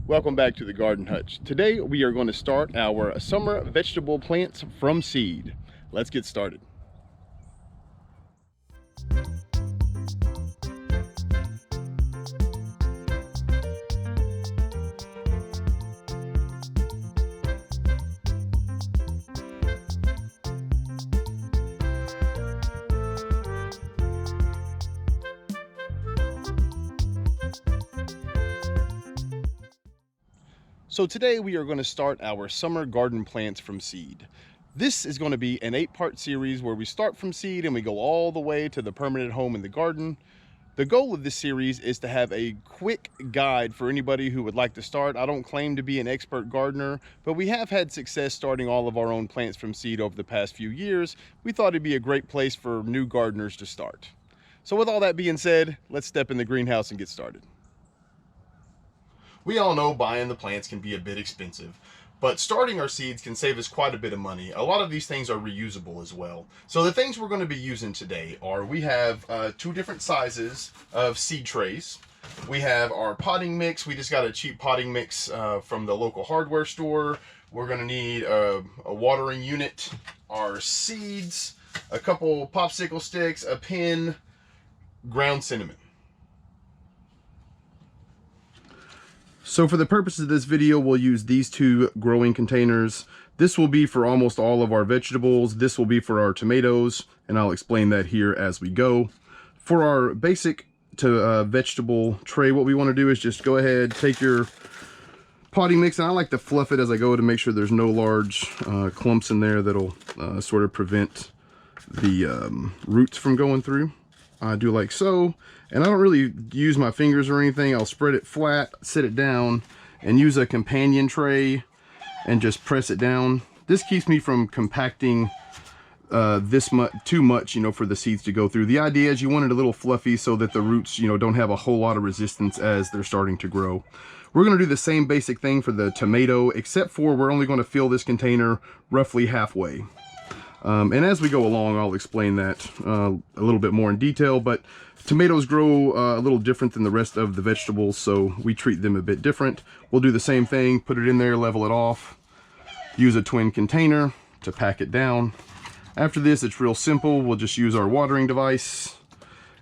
Welcome back to the Garden Hutch. Today we are going to start our summer vegetable plants from seed. Let's get started. So today we are going to start our summer garden plants from seed. This is going to be an 8-part series where we start from seed and we go all the way to the permanent home in the garden. The goal of this series is to have a quick guide for anybody who would like to start. I don't claim to be an expert gardener, but we have had success starting all of our own plants from seed over the past few years. We thought it'd be a great place for new gardeners to start. So with all that being said, let's step in the greenhouse and get started. We all know buying the plants can be a bit expensive, but starting our seeds can save us quite a bit of money. A lot of these things are reusable as well. So the things we're going to be using today are, we have 2 different sizes of seed trays. We have our potting mix. We just got a cheap potting mix from the local hardware store. We're going to need a watering unit, our seeds, a couple popsicle sticks, a pin, ground cinnamon. So for the purposes of this video, we'll use these 2 growing containers. This will be for almost all of our vegetables. This will be for our tomatoes, and I'll explain that here as we go. For our basic vegetable tray, what we want to do is just go ahead, take your potting mix, and I like to fluff it as I go to make sure there's no large clumps in there that'll sort of prevent the roots from going through. I do like so. And I don't really use my fingers or anything. I'll spread it flat, sit it down, and use a companion tray and just press it down. This keeps me from compacting too much, for the seeds to go through. The idea is you want it a little fluffy so that the roots, don't have a whole lot of resistance as they're starting to grow. We're going to do the same basic thing for the tomato, except for we're only going to fill this container roughly halfway. And as we go along, I'll explain that a little bit more in detail, but tomatoes grow a little different than the rest of the vegetables, so we treat them a bit different. We'll do the same thing, put it in there, level it off, use a twin container to pack it down. After this, it's real simple. We'll just use our watering device.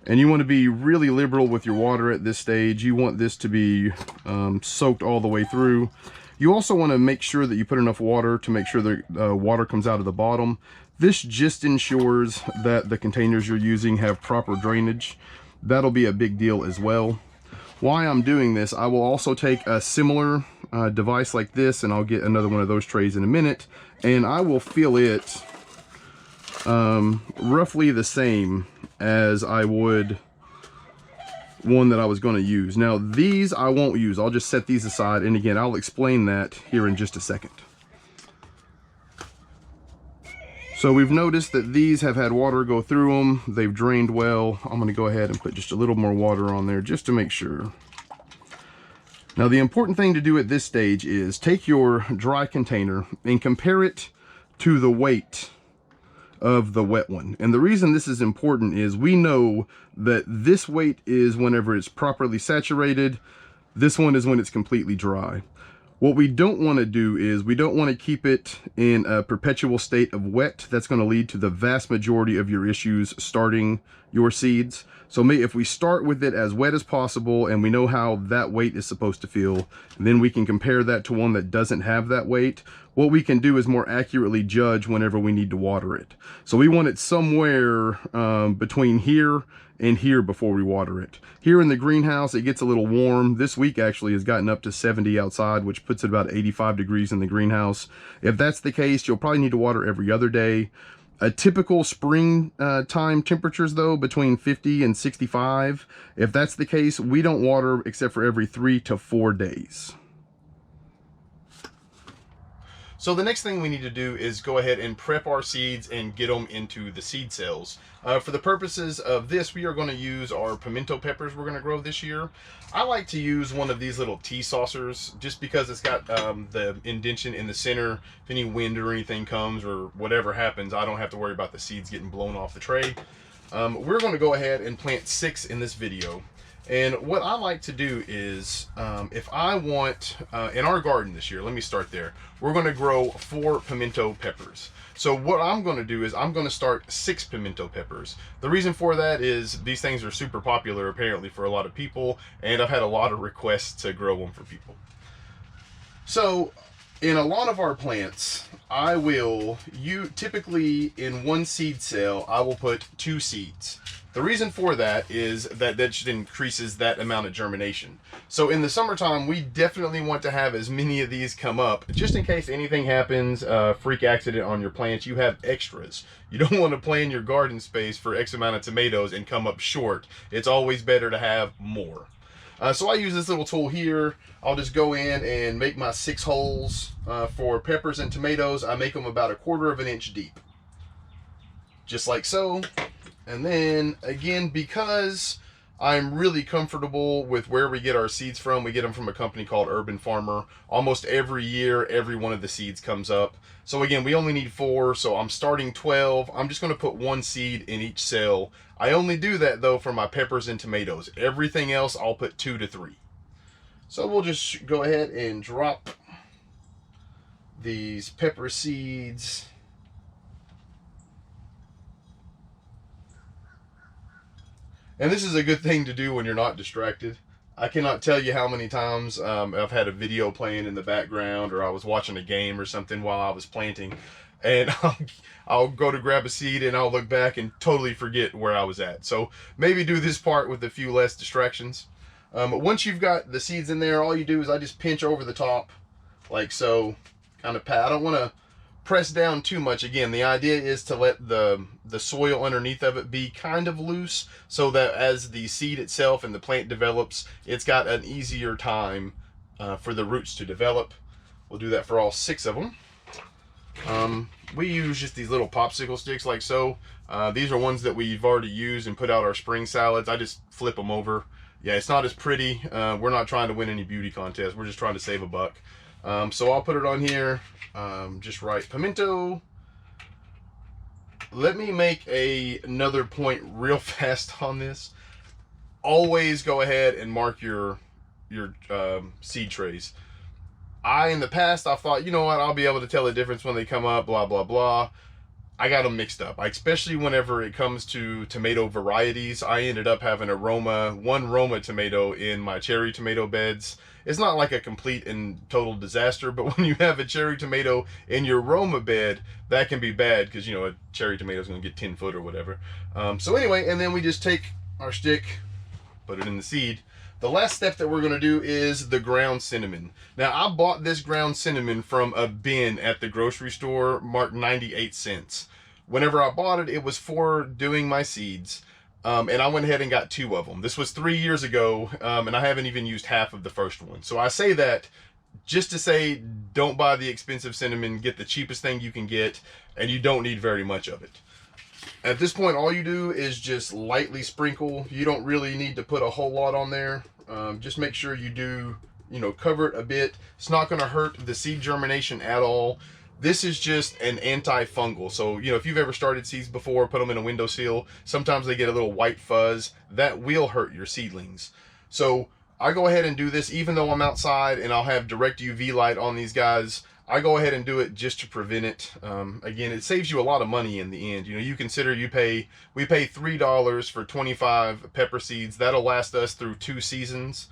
And you want to be really liberal with your water at this stage. You want this to be soaked all the way through. You also want to make sure that you put enough water to make sure the water comes out of the bottom. This just ensures that the containers you're using have proper drainage. That'll be a big deal as well. While I'm doing this, I will also take a similar device like this, and I'll get another one of those trays in a minute, and I will fill it roughly the same as I would one that I was going to use. Now these I won't use. I'll just set these aside, and again, I'll explain that here in just a second. So we've noticed that these have had water go through them. They've drained well. I'm going to go ahead and put just a little more water on there just to make sure. Now the important thing to do at this stage is take your dry container and compare it to the weight of the wet one. And the reason this is important is we know that this weight is whenever it's properly saturated. This one is when it's completely dry. What we don't want to do is we don't want to keep it in a perpetual state of wet. That's going to lead to the vast majority of your issues starting your seeds. So if we start with it as wet as possible and we know how that weight is supposed to feel, then we can compare that to one that doesn't have that weight. What we can do is more accurately judge whenever we need to water it. So we want it somewhere between here and here before we water it. Here in the greenhouse, it gets a little warm. This week actually has gotten up to 70 outside, which puts it about 85 degrees in the greenhouse. If that's the case, you'll probably need to water every other day. A typical spring time temperatures though, between 50 and 65. If that's the case, we don't water except for every 3 to 4 days. So the next thing we need to do is go ahead and prep our seeds and get them into the seed cells. For the purposes of this, we are going to use our pimento peppers we're going to grow this year. I like to use one of these little tea saucers just because it's got the indentation in the center. If any wind or anything comes or whatever happens, I don't have to worry about the seeds getting blown off the tray. We're going to go ahead and plant 6 in this video. And what I like to do is, if I want, in our garden this year, let me start there. We're going to grow 4 pimento peppers. So what I'm going to do is I'm going to start 6 pimento peppers. The reason for that is these things are super popular apparently for a lot of people, and I've had a lot of requests to grow them for people. So in a lot of our plants, typically in one seed cell, I will put 2 seeds. The reason for that is that just increases that amount of germination. So in the summertime, we definitely want to have as many of these come up, just in case anything happens, freak accident on your plants, you have extras. You don't want to plan your garden space for X amount of tomatoes and come up short. It's always better to have more. So I use this little tool here. I'll just go in and make my 6 holes for peppers and tomatoes. I make them about 1/4 of an inch deep. Just like so. And then again, because I'm really comfortable with where we get our seeds from, we get them from a company called Urban Farmer. Almost every year, every one of the seeds comes up. So again, we only need 4, so I'm starting 12. I'm just gonna put 1 seed in each cell. I only do that though for my peppers and tomatoes. Everything else, I'll put 2 to 3. So we'll just go ahead and drop these pepper seeds. And this is a good thing to do when you're not distracted. I cannot tell you how many times I've had a video playing in the background, or I was watching a game or something while I was planting, and I'll go to grab a seed and I'll look back and totally forget where I was at. So maybe do this part with a few less distractions. Once you've got the seeds in there, all you do is I just pinch over the top like so, kind of pat. I don't want to press down too much. Again, the idea is to let the soil underneath of it be kind of loose, so that as the seed itself and the plant develops, it's got an easier time for the roots to develop. We'll do that for all 6 of them. We use just these little popsicle sticks like so. These are ones that we've already used and put out our spring salads. I just flip them over. Yeah, it's not as pretty. We're not trying to win any beauty contest. We're just trying to save a buck. So I'll put it on here. Just write pimento. Let me make another point real fast on this. Always go ahead and mark your seed trays. In the past, I thought, you know what, I'll be able to tell the difference when they come up, blah, blah, blah. I got them mixed up. Especially whenever it comes to tomato varieties, I ended up having one Roma tomato in my cherry tomato beds. It's not like a complete and total disaster, but when you have a cherry tomato in your Roma bed, that can be bad because, you know, a cherry tomato is going to get 10 foot or whatever. So anyway, and then we just take our stick, put it in the seed. The last step that we're going to do is the ground cinnamon. Now, I bought this ground cinnamon from a bin at the grocery store marked 98 cents. Whenever I bought it, it was for doing my seeds. And I went ahead and got 2 of them. This was 3 years ago, and I haven't even used half of the first one. So I say that just to say, don't buy the expensive cinnamon, get the cheapest thing you can get, and you don't need very much of it. At this point, all you do is just lightly sprinkle. You don't really need to put a whole lot on there. Just make sure you do, cover it a bit. It's not going to hurt the seed germination at all. This is just an antifungal. So, if you've ever started seeds before, put them in a windowsill, sometimes they get a little white fuzz. That will hurt your seedlings. So I go ahead and do this even though I'm outside and I'll have direct UV light on these guys. I go ahead and do it just to prevent it. Again, it saves you a lot of money in the end. You consider we pay $3 for 25 pepper seeds. That'll last us through 2 seasons.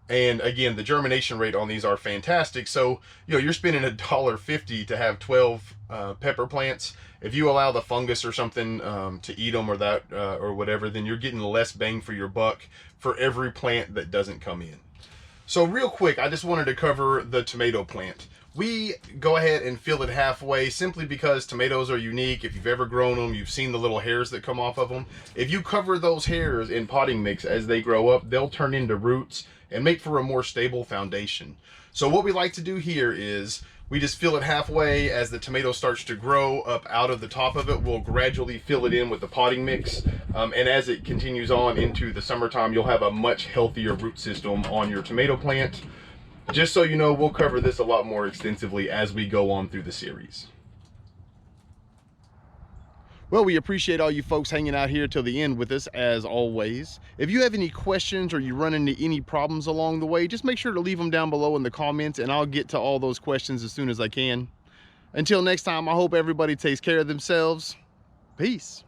And again, the germination rate on these are fantastic. So, you're spending $1.50 to have 12 pepper plants. If you allow the fungus or something to eat them or whatever, then you're getting less bang for your buck for every plant that doesn't come in. So real quick, I just wanted to cover the tomato plant. We go ahead and fill it halfway simply because tomatoes are unique. If you've ever grown them, you've seen the little hairs that come off of them. If you cover those hairs in potting mix as they grow up, they'll turn into roots and make for a more stable foundation. So what we like to do here is we just fill it halfway. As the tomato starts to grow up out of the top of it, we'll gradually fill it in with the potting mix. And as it continues on into the summertime, you'll have a much healthier root system on your tomato plant. Just so you know, we'll cover this a lot more extensively as we go on through the series. Well, we appreciate all you folks hanging out here till the end with us, as always. If you have any questions or you run into any problems along the way, just make sure to leave them down below in the comments, and I'll get to all those questions as soon as I can. Until next time, I hope everybody takes care of themselves. Peace.